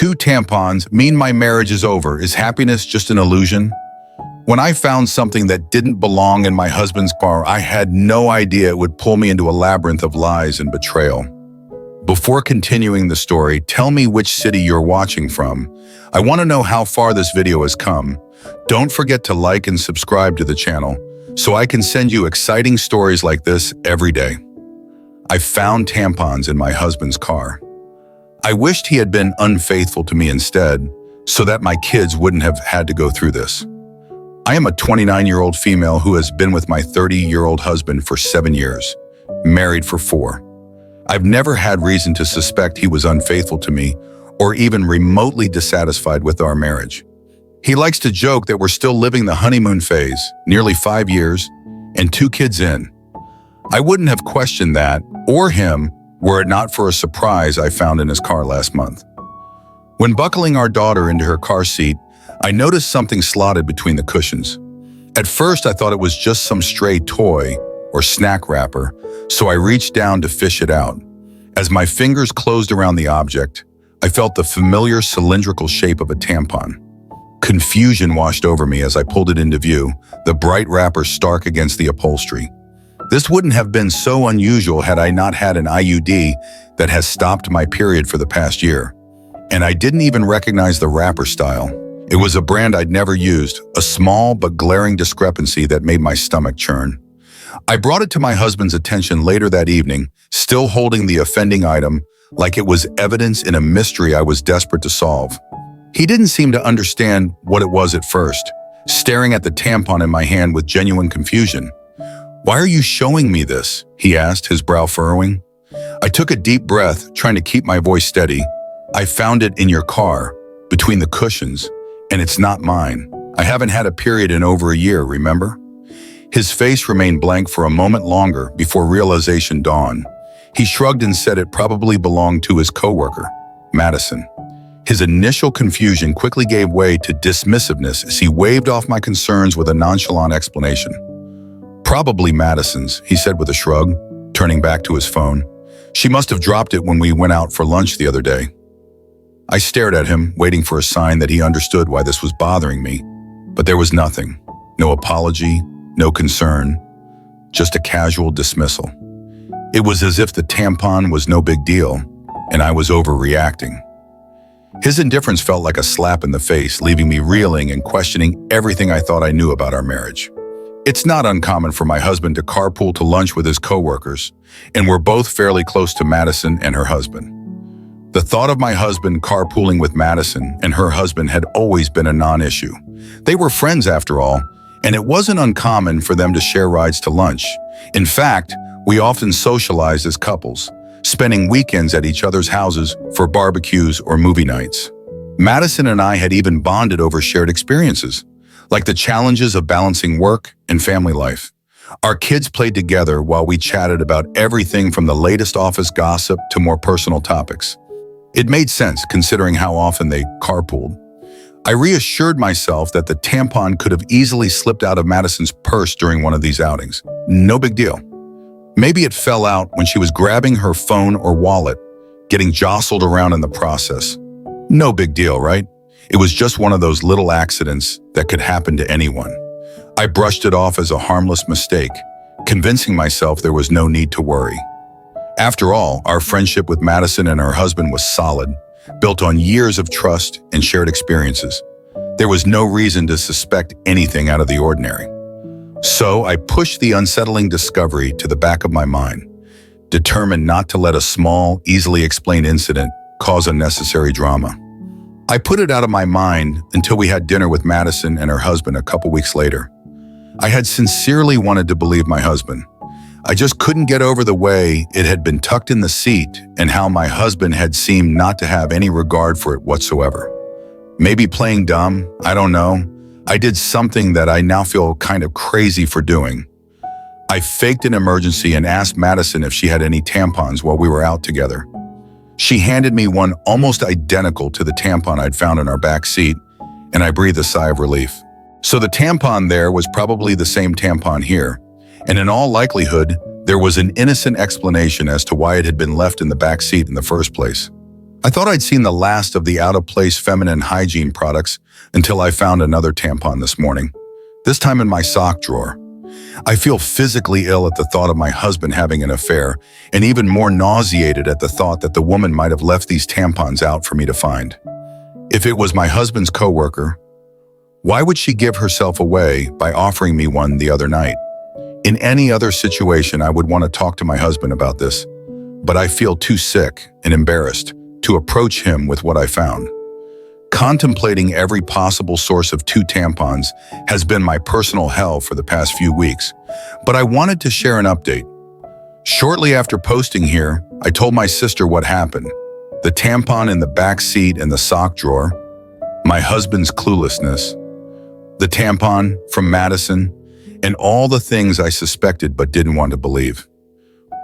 2 tampons mean my marriage is over. Is happiness just an illusion? When I found something that didn't belong in my husband's car, I had no idea it would pull me into a labyrinth of lies and betrayal. Before continuing the story, tell me which city you're watching from. I want to know how far this video has come. Don't forget to like and subscribe to the channel so I can send you exciting stories like this every day. I found tampons in my husband's car. I wished he had been unfaithful to me instead, so that my kids wouldn't have had to go through this. I am a 29-year-old female who has been with my 30-year-old husband for 7 years, married for 4. I've never had reason to suspect he was unfaithful to me or even remotely dissatisfied with our marriage. He likes to joke that we're still living the honeymoon phase, nearly 5 years, and 2 kids in. I wouldn't have questioned that, or him, were it not for a surprise I found in his car last month. When buckling our daughter into her car seat, I noticed something slotted between the cushions. At first, I thought it was just some stray toy or snack wrapper, so I reached down to fish it out. As my fingers closed around the object, I felt the familiar cylindrical shape of a tampon. Confusion washed over me as I pulled it into view, the bright wrapper stark against the upholstery. This wouldn't have been so unusual had I not had an IUD that has stopped my period for the past year. And I didn't even recognize the wrapper style. It was a brand I'd never used, a small but glaring discrepancy that made my stomach churn. I brought it to my husband's attention later that evening, still holding the offending item like it was evidence in a mystery I was desperate to solve. He didn't seem to understand what it was at first, staring at the tampon in my hand with genuine confusion. "Why are you showing me this?" he asked, his brow furrowing. I took a deep breath, trying to keep my voice steady. "I found it in your car, between the cushions, and it's not mine. I haven't had a period in over a year, remember?" His face remained blank for a moment longer before realization dawned. He shrugged and said it probably belonged to his coworker, Madison. His initial confusion quickly gave way to dismissiveness as he waved off my concerns with a nonchalant explanation. "Probably Madison's," he said with a shrug, turning back to his phone. "She must have dropped it when we went out for lunch the other day." I stared at him, waiting for a sign that he understood why this was bothering me, but there was nothing. No apology, no concern, just a casual dismissal. It was as if the tampon was no big deal, and I was overreacting. His indifference felt like a slap in the face, leaving me reeling and questioning everything I thought I knew about our marriage. It's not uncommon for my husband to carpool to lunch with his coworkers, and we're both fairly close to Madison and her husband. The thought of my husband carpooling with Madison and her husband had always been a non-issue. They were friends after all, and it wasn't uncommon for them to share rides to lunch. In fact, we often socialized as couples, spending weekends at each other's houses for barbecues or movie nights. Madison and I had even bonded over shared experiences, like the challenges of balancing work and family life. Our kids played together while we chatted about everything from the latest office gossip to more personal topics. It made sense considering how often they carpooled. I reassured myself that the tampon could have easily slipped out of Madison's purse during one of these outings. No big deal. Maybe it fell out when she was grabbing her phone or wallet, getting jostled around in the process. No big deal, right? It was just one of those little accidents that could happen to anyone. I brushed it off as a harmless mistake, convincing myself there was no need to worry. After all, our friendship with Madison and her husband was solid, built on years of trust and shared experiences. There was no reason to suspect anything out of the ordinary. So I pushed the unsettling discovery to the back of my mind, determined not to let a small, easily explained incident cause unnecessary drama. I put it out of my mind until we had dinner with Madison and her husband a couple weeks later. I had sincerely wanted to believe my husband. I just couldn't get over the way it had been tucked in the seat and how my husband had seemed not to have any regard for it whatsoever. Maybe playing dumb, I don't know. I did something that I now feel kind of crazy for doing. I faked an emergency and asked Madison if she had any tampons while we were out together. She handed me one almost identical to the tampon I'd found in our back seat, and I breathed a sigh of relief. So the tampon there was probably the same tampon here, and in all likelihood, there was an innocent explanation as to why it had been left in the back seat in the first place. I thought I'd seen the last of the out-of-place feminine hygiene products until I found another tampon this morning, this time in my sock drawer. I feel physically ill at the thought of my husband having an affair, and even more nauseated at the thought that the woman might have left these tampons out for me to find. If it was my husband's coworker, why would she give herself away by offering me one the other night? In any other situation, I would want to talk to my husband about this, but I feel too sick and embarrassed to approach him with what I found. Contemplating every possible source of 2 tampons has been my personal hell for the past few weeks, but I wanted to share an update. Shortly after posting here, I told my sister what happened: the tampon in the back seat and the sock drawer, my husband's cluelessness, the tampon from Madison, and all the things I suspected but didn't want to believe.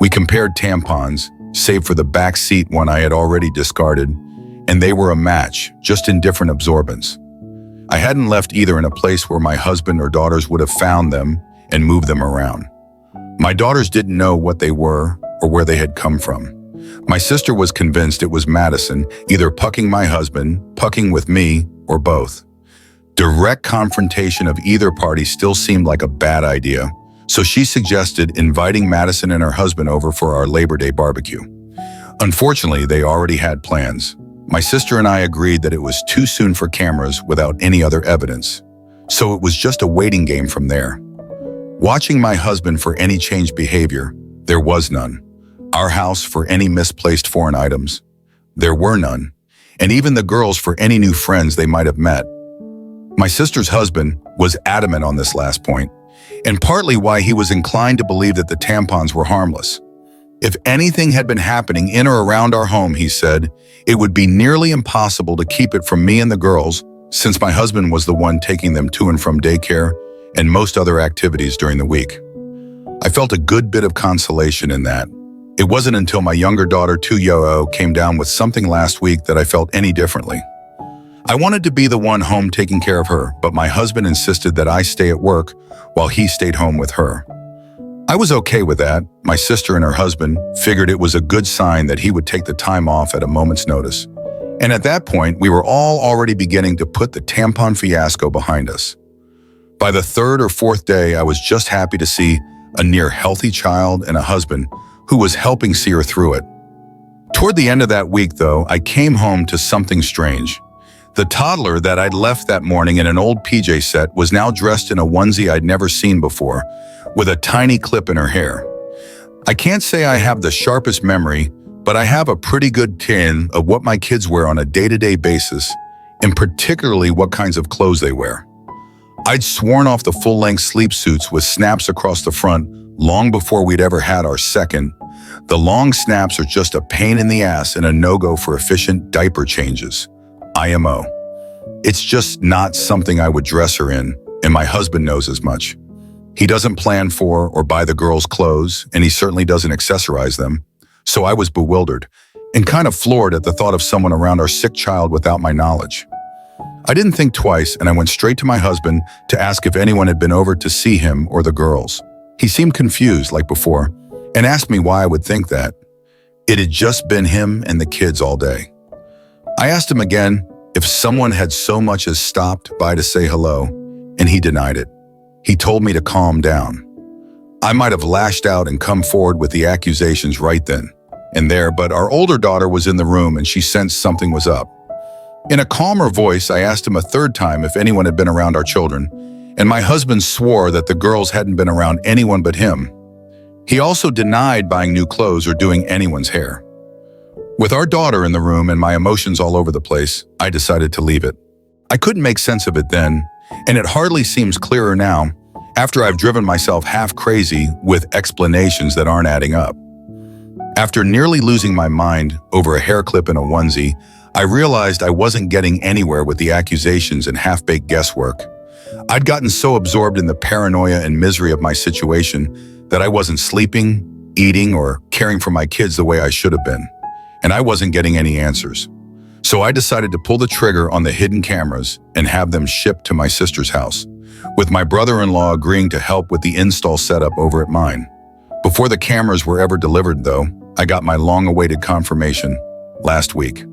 We compared tampons, save for the back seat one I had already discarded, and they were a match, just in different absorbents. I hadn't left either in a place where my husband or daughters would have found them and moved them around. My daughters didn't know what they were or where they had come from. My sister was convinced it was Madison, either pucking my husband, pucking with me, or both. Direct confrontation of either party still seemed like a bad idea, so she suggested inviting Madison and her husband over for our Labor Day barbecue. Unfortunately, they already had plans. My sister and I agreed that it was too soon for cameras without any other evidence, so it was just a waiting game from there. Watching my husband for any changed behavior, there was none. Our house for any misplaced foreign items, there were none, and even the girls for any new friends they might have met. My sister's husband was adamant on this last point, and partly why he was inclined to believe that the tampons were harmless. If anything had been happening in or around our home, he said, it would be nearly impossible to keep it from me and the girls, since my husband was the one taking them to and from daycare and most other activities during the week. I felt a good bit of consolation in that. It wasn't until my younger daughter, Tuyo, came down with something last week that I felt any differently. I wanted to be the one home taking care of her, but my husband insisted that I stay at work while he stayed home with her. I was okay with that. My sister and her husband figured it was a good sign that he would take the time off at a moment's notice. And at that point, we were all already beginning to put the tampon fiasco behind us. By the 3rd or 4th day, I was just happy to see a near healthy child and a husband who was helping see her through it. Toward the end of that week, though, I came home to something strange. The toddler that I'd left that morning in an old PJ set was now dressed in a onesie I'd never seen before, with a tiny clip in her hair. I can't say I have the sharpest memory, but I have a pretty good tin of what my kids wear on a day-to-day basis, and particularly what kinds of clothes they wear. I'd sworn off the full-length sleep suits with snaps across the front long before we'd ever had our second. The long snaps are just a pain in the ass and a no-go for efficient diaper changes. IMO. It's just not something I would dress her in, and my husband knows as much. He doesn't plan for or buy the girls' clothes, and he certainly doesn't accessorize them. So I was bewildered and kind of floored at the thought of someone around our sick child without my knowledge. I didn't think twice, and I went straight to my husband to ask if anyone had been over to see him or the girls. He seemed confused like before and asked me why I would think that. It had just been him and the kids all day. I asked him again if someone had so much as stopped by to say hello, and he denied it. He told me to calm down. I might have lashed out and come forward with the accusations right then and there, but our older daughter was in the room and she sensed something was up. In a calmer voice, I asked him a 3rd time if anyone had been around our children, and my husband swore that the girls hadn't been around anyone but him. He also denied buying new clothes or doing anyone's hair. With our daughter in the room and my emotions all over the place, I decided to leave it. I couldn't make sense of it then, and it hardly seems clearer now, after I've driven myself half crazy with explanations that aren't adding up. After nearly losing my mind over a hair clip in a onesie, I realized I wasn't getting anywhere with the accusations and half-baked guesswork. I'd gotten so absorbed in the paranoia and misery of my situation that I wasn't sleeping, eating, or caring for my kids the way I should have been. And I wasn't getting any answers. So I decided to pull the trigger on the hidden cameras and have them shipped to my sister's house, with my brother-in-law agreeing to help with the install setup over at mine. Before the cameras were ever delivered, though, I got my long-awaited confirmation. last week.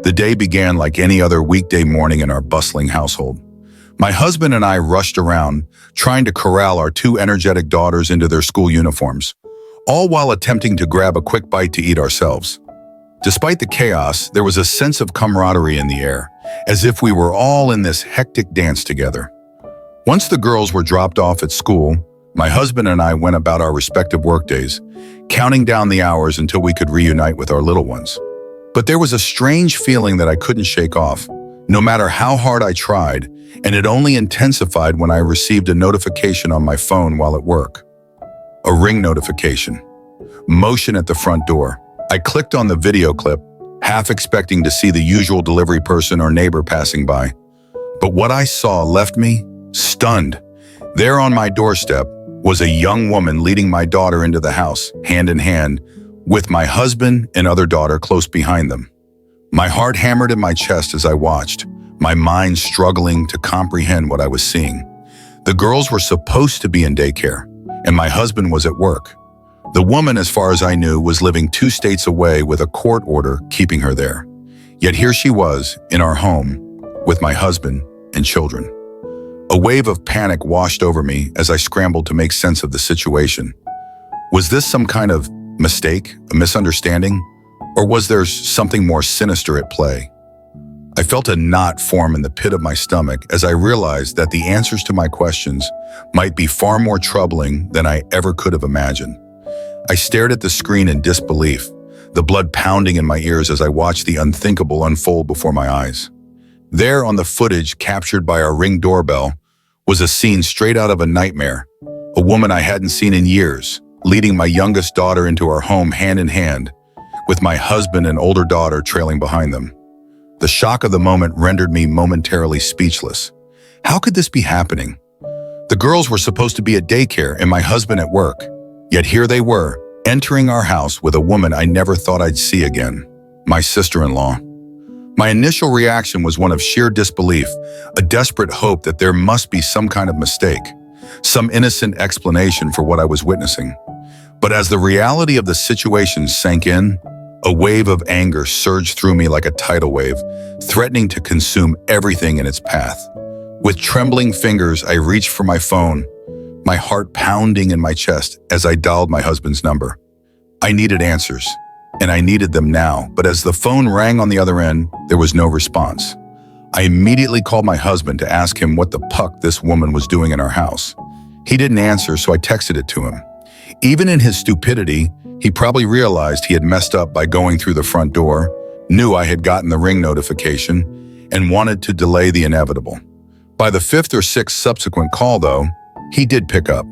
The day began like any other weekday morning in our bustling household. My husband and I rushed around, trying to corral our two energetic daughters into their school uniforms, all while attempting to grab a quick bite to eat ourselves. Despite the chaos, there was a sense of camaraderie in the air, as if we were all in this hectic dance together. Once the girls were dropped off at school, my husband and I went about our respective workdays, counting down the hours until we could reunite with our little ones. But there was a strange feeling that I couldn't shake off, no matter how hard I tried, and it only intensified when I received a notification on my phone while at work. A ring notification. Motion at the front door. I clicked on the video clip, half expecting to see the usual delivery person or neighbor passing by. But what I saw left me stunned. There on my doorstep was a young woman leading my daughter into the house, hand in hand, with my husband and other daughter close behind them. My heart hammered in my chest as I watched, my mind struggling to comprehend what I was seeing. The girls were supposed to be in daycare, and my husband was at work. The woman, as far as I knew, was living 2 states away with a court order keeping her there. Yet here she was, in our home, with my husband and children. A wave of panic washed over me as I scrambled to make sense of the situation. Was this some kind of mistake, a misunderstanding, or was there something more sinister at play? I felt a knot form in the pit of my stomach as I realized that the answers to my questions might be far more troubling than I ever could have imagined. I stared at the screen in disbelief, the blood pounding in my ears as I watched the unthinkable unfold before my eyes. There on the footage captured by our Ring doorbell was a scene straight out of a nightmare, a woman I hadn't seen in years, leading my youngest daughter into our home hand in hand, with my husband and older daughter trailing behind them. The shock of the moment rendered me momentarily speechless. How could this be happening? The girls were supposed to be at daycare and my husband at work. Yet here they were, entering our house with a woman I never thought I'd see again, my sister-in-law. My initial reaction was one of sheer disbelief, a desperate hope that there must be some kind of mistake, some innocent explanation for what I was witnessing. But as the reality of the situation sank in, a wave of anger surged through me like a tidal wave, threatening to consume everything in its path. With trembling fingers, I reached for my phone, my heart pounding in my chest as I dialed my husband's number. I needed answers, and I needed them now, but as the phone rang on the other end, there was no response. I immediately called my husband to ask him what the puck this woman was doing in our house. He didn't answer, so I texted it to him. Even in his stupidity, he probably realized he had messed up by going through the front door, knew I had gotten the Ring notification, and wanted to delay the inevitable. By the 5th or 6th subsequent call, though, he did pick up.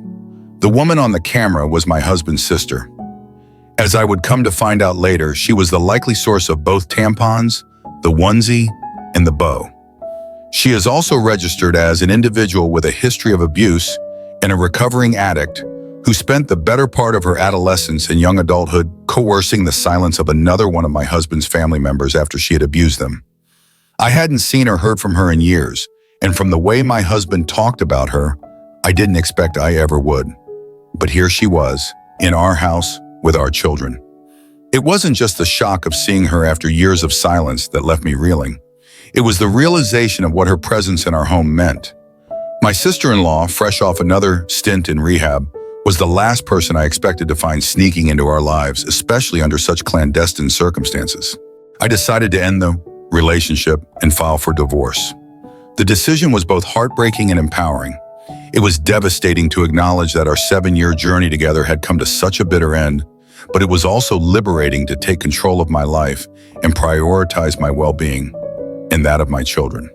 The woman on the camera was my husband's sister. As I would come to find out later, she was the likely source of both tampons, the onesie, and the bow. She is also registered as an individual with a history of abuse and a recovering addict who spent the better part of her adolescence and young adulthood coercing the silence of another one of my husband's family members after she had abused them. I hadn't seen or heard from her in years, and from the way my husband talked about her, I didn't expect I ever would. But here she was, in our house, with our children. It wasn't just the shock of seeing her after years of silence that left me reeling. It was the realization of what her presence in our home meant. My sister-in-law, fresh off another stint in rehab, was the last person I expected to find sneaking into our lives, especially under such clandestine circumstances. I decided to end the relationship and file for divorce. The decision was both heartbreaking and empowering. It was devastating to acknowledge that our 7-year journey together had come to such a bitter end, but it was also liberating to take control of my life and prioritize my well-being and that of my children.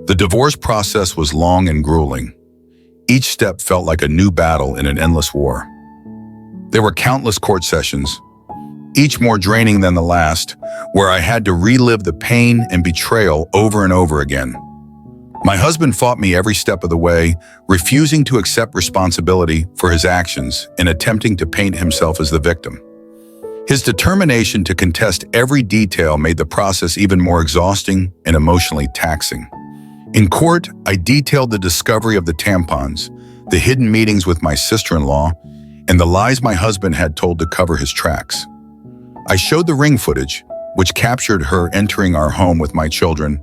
The divorce process was long and grueling. Each step felt like a new battle in an endless war. There were countless court sessions, each more draining than the last, where I had to relive the pain and betrayal over and over again. My husband fought me every step of the way, refusing to accept responsibility for his actions and attempting to paint himself as the victim. His determination to contest every detail made the process even more exhausting and emotionally taxing. In court, I detailed the discovery of the tampons, the hidden meetings with my sister-in-law, and the lies my husband had told to cover his tracks. I showed the Ring footage, which captured her entering our home with my children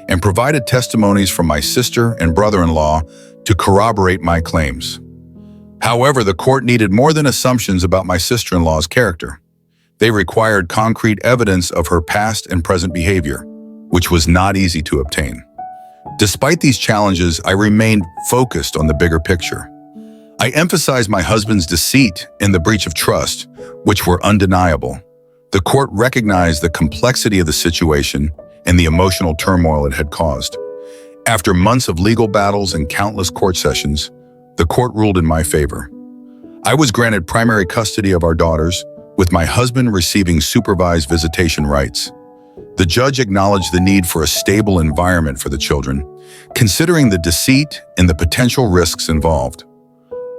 and provided testimonies from my sister and brother-in-law to corroborate my claims. However, the court needed more than assumptions about my sister-in-law's character. They required concrete evidence of her past and present behavior, which was not easy to obtain. Despite these challenges, I remained focused on the bigger picture. I emphasized my husband's deceit and the breach of trust, which were undeniable. The court recognized the complexity of the situation and the emotional turmoil it had caused. After months of legal battles and countless court sessions, the court ruled in my favor. I was granted primary custody of our daughters, with my husband receiving supervised visitation rights. The judge acknowledged the need for a stable environment for the children, considering the deceit and the potential risks involved.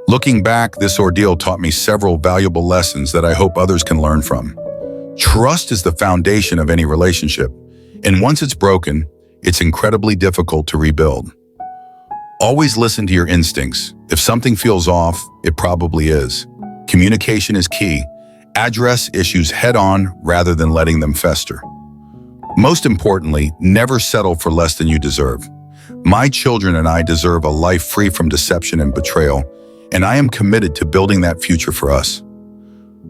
Looking back, this ordeal taught me several valuable lessons that I hope others can learn from. Trust is the foundation of any relationship, and once it's broken, it's incredibly difficult to rebuild. Always listen to your instincts. If something feels off, it probably is. Communication is key. Address issues head-on rather than letting them fester. Most importantly, never settle for less than you deserve. My children and I deserve a life free from deception and betrayal, and I am committed to building that future for us.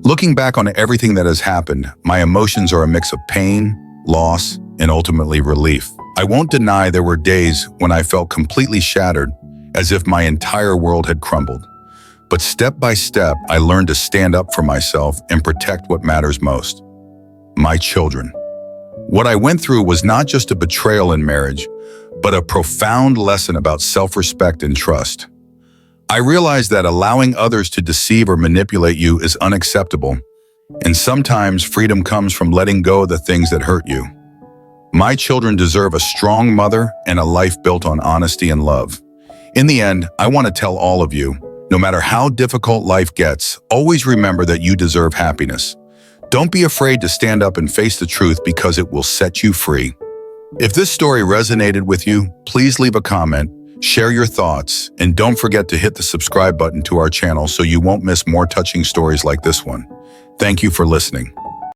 Looking back on everything that has happened, my emotions are a mix of pain, loss, and ultimately relief. I won't deny there were days when I felt completely shattered, as if my entire world had crumbled. But step by step, I learned to stand up for myself and protect what matters most: my children. What I went through was not just a betrayal in marriage, but a profound lesson about self-respect and trust. I realized that allowing others to deceive or manipulate you is unacceptable, and sometimes freedom comes from letting go of the things that hurt you. My children deserve a strong mother and a life built on honesty and love. In the end, I want to tell all of you, no matter how difficult life gets, always remember that you deserve happiness. Don't be afraid to stand up and face the truth, because it will set you free. If this story resonated with you, please leave a comment, share your thoughts, and don't forget to hit the subscribe button to our channel so you won't miss more touching stories like this one. Thank you for listening.